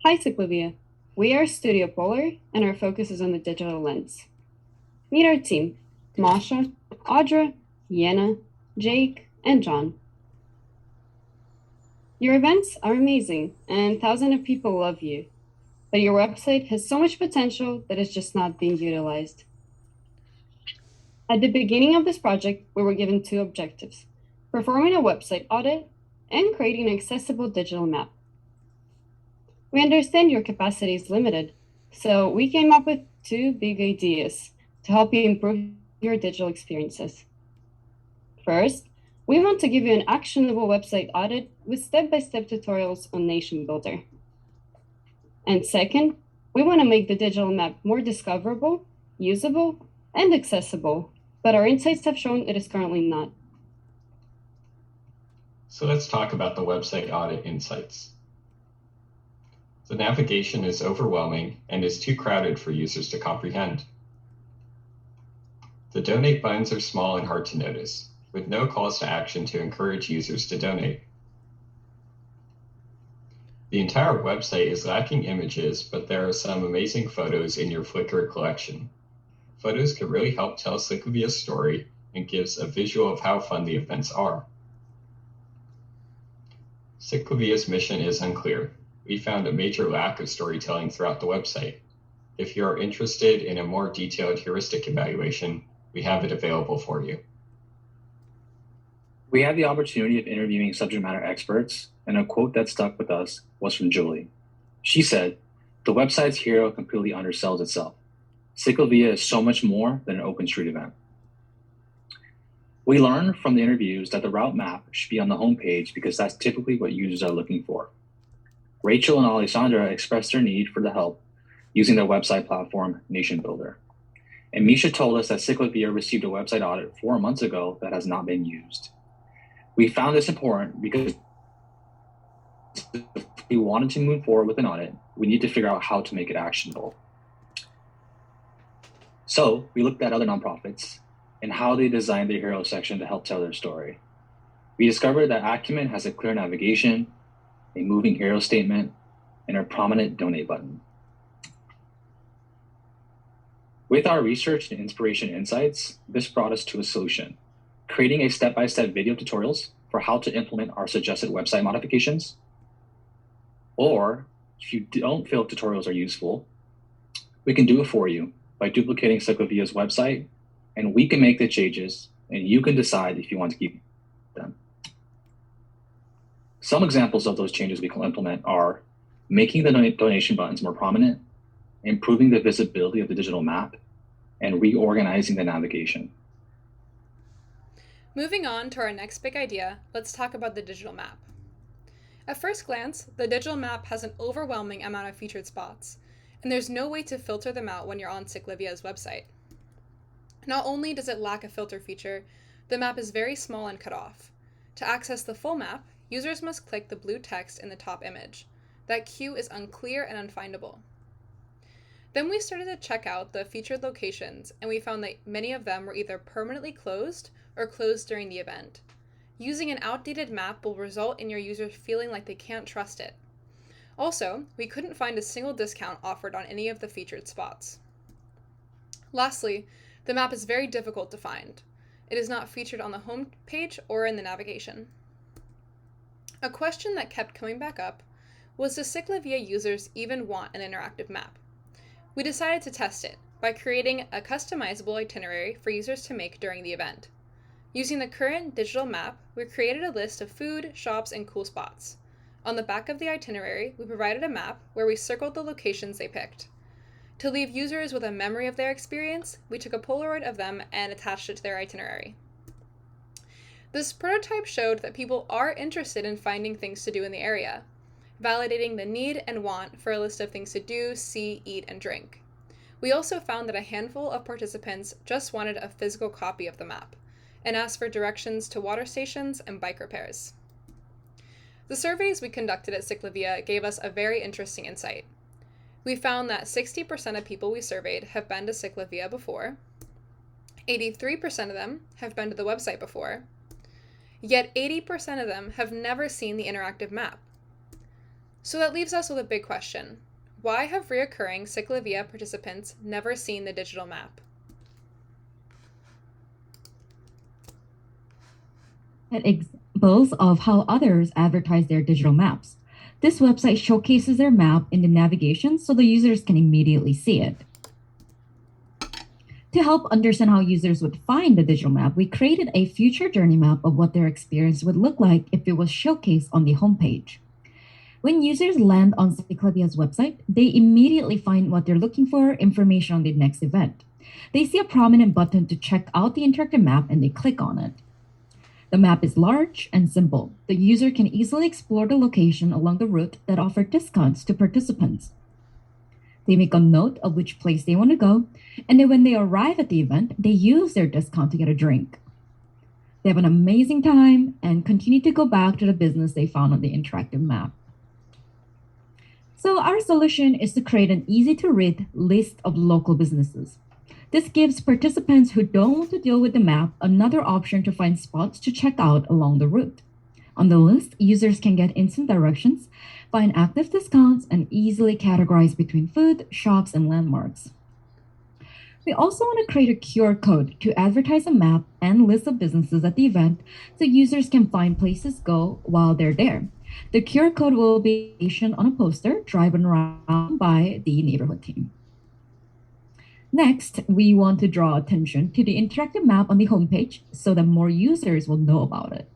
Hi, CicLAvia. We are Studio Polar, and our focus is on the digital lens. Meet our team, Masha, Audra, Yenna, Jake, and John. Your events are amazing, and thousands of people love you. But your website has so much potential that it's just not being utilized. At the beginning of this project, we were given two objectives: performing a website audit and creating an accessible digital map. We understand your capacity is limited, so we came up with two big ideas to help you improve your digital experiences. First, we want to give you an actionable website audit with step-by-step tutorials on Nation Builder. And second, we want to make the digital map more discoverable, usable, and accessible, but our insights have shown it is currently not. So let's talk about the website audit insights. The navigation is overwhelming and is too crowded for users to comprehend. The donate buttons are small and hard to notice, with no calls to action to encourage users to donate. The entire website is lacking images, but there are some amazing photos in your Flickr collection. Photos can really help tell CicLAvia's story and gives a visual of how fun the events are. CicLAvia's mission is unclear. We found a major lack of storytelling throughout the website. If you are interested in a more detailed heuristic evaluation, we have it available for you. We had the opportunity of interviewing subject matter experts, and a quote that stuck with us was from Julie. She said, "The website's hero completely undersells itself. CicLAvia is so much more than an OpenStreet event." We learned from the interviews that the route map should be on the homepage because that's typically what users are looking for. Rachel and Alessandra expressed their need for the help using their website platform, Nation Builder. And Misha told us that CicLAvia received a website audit 4 months ago that has not been used. We found this important because if we wanted to move forward with an audit, we need to figure out how to make it actionable. So we looked at other nonprofits and how they designed their hero section to help tell their story. We discovered that Acumen has a clear navigation, a moving hero statement, and a prominent donate button. With our research and inspiration insights, this brought us to a solution: creating a step-by-step video tutorials for how to implement our suggested website modifications. Or if you don't feel tutorials are useful, we can do it for you by duplicating CicLAvia's website, and we can make the changes, and you can decide if you want to keep them. Some examples of those changes we can implement are making the donation buttons more prominent, improving the visibility of the digital map, and reorganizing the navigation. Moving on to our next big idea, let's talk about the digital map. At first glance, the digital map has an overwhelming amount of featured spots, and there's no way to filter them out when you're on CicLAvia's website. Not only does it lack a filter feature, the map is very small and cut off. To access the full map, users must click the blue text in the top image. That queue is unclear and unfindable. Then we started to check out the featured locations, and we found that many of them were either permanently closed or closed during the event. Using an outdated map will result in your users feeling like they can't trust it. Also, we couldn't find a single discount offered on any of the featured spots. Lastly, the map is very difficult to find. It is not featured on the home page or in the navigation. A question that kept coming back up was, do CicLAvia users even want an interactive map? We decided to test it by creating a customizable itinerary for users to make during the event. Using the current digital map, we created a list of food, shops, and cool spots. On the back of the itinerary, we provided a map where we circled the locations they picked. To leave users with a memory of their experience, we took a Polaroid of them and attached it to their itinerary. This prototype showed that people are interested in finding things to do in the area, validating the need and want for a list of things to do, see, eat, and drink. We also found that a handful of participants just wanted a physical copy of the map and asked for directions to water stations and bike repairs. The surveys we conducted at CicLAvia gave us a very interesting insight. We found that 60% of people we surveyed have been to CicLAvia before, 83% of them have been to the website before, yet 80% of them have never seen the interactive map. So that leaves us with a big question. Why have reoccurring CicLAvia participants never seen the digital map? Examples of how others advertise their digital maps. This website showcases their map in the navigation so the users can immediately see it. To help understand how users would find the digital map, we created a future journey map of what their experience would look like if it was showcased on the homepage. When users land on CicLAvia's website, they immediately find what they're looking for, information on the next event. They see a prominent button to check out the interactive map and they click on it. The map is large and simple. The user can easily explore the location along the route that offer discounts to participants. They make a note of which place they want to go, and then when they arrive at the event, they use their discount to get a drink. They have an amazing time and continue to go back to the business they found on the interactive map. So our solution is to create an easy-to-read list of local businesses. This gives participants who don't want to deal with the map another option to find spots to check out along the route. On the list, users can get instant directions, find active discounts, and easily categorize between food, shops, and landmarks. We also want to create a QR code to advertise a map and list of businesses at the event so users can find places go while they're there. The QR code will be stationed on a poster driven around by the neighborhood team. Next, we want to draw attention to the interactive map on the homepage so that more users will know about it.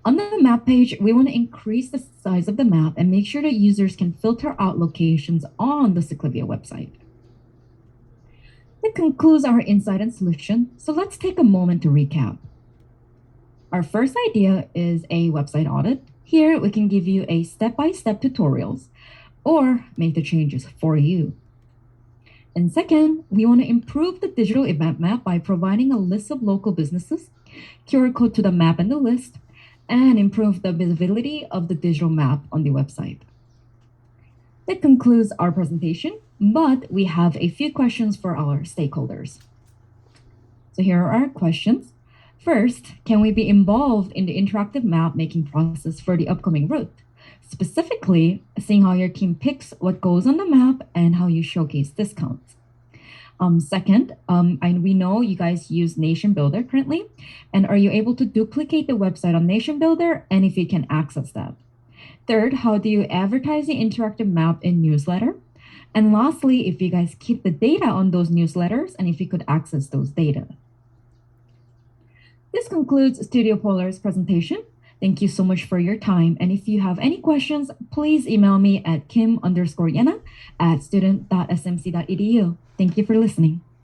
On the map page, we want to increase the size of the map and make sure that users can filter out locations on the CicLAvia website. That concludes our insight and solution, so let's take a moment to recap. Our first idea is a website audit. Here, we can give you a step-by-step tutorials or make the changes for you. And second, we want to improve the digital event map by providing a list of local businesses, QR code to the map and the list, and improve the visibility of the digital map on the website. That concludes our presentation, but we have a few questions for our stakeholders. So here are our questions. First, can we be involved in the interactive map making process for the upcoming route? Specifically, seeing how your team picks what goes on the map and how you showcase discounts. Second, and we know you guys use Nation Builder currently, and are you able to duplicate the website on Nation Builder, and if you can access that? Third, how do you advertise the interactive map in newsletter? And lastly, if you guys keep the data on those newsletters and if you could access those data. This concludes Studio Polar's presentation. Thank you so much for your time. And if you have any questions, please email me at kim_yena@student.smc.edu. Thank you for listening.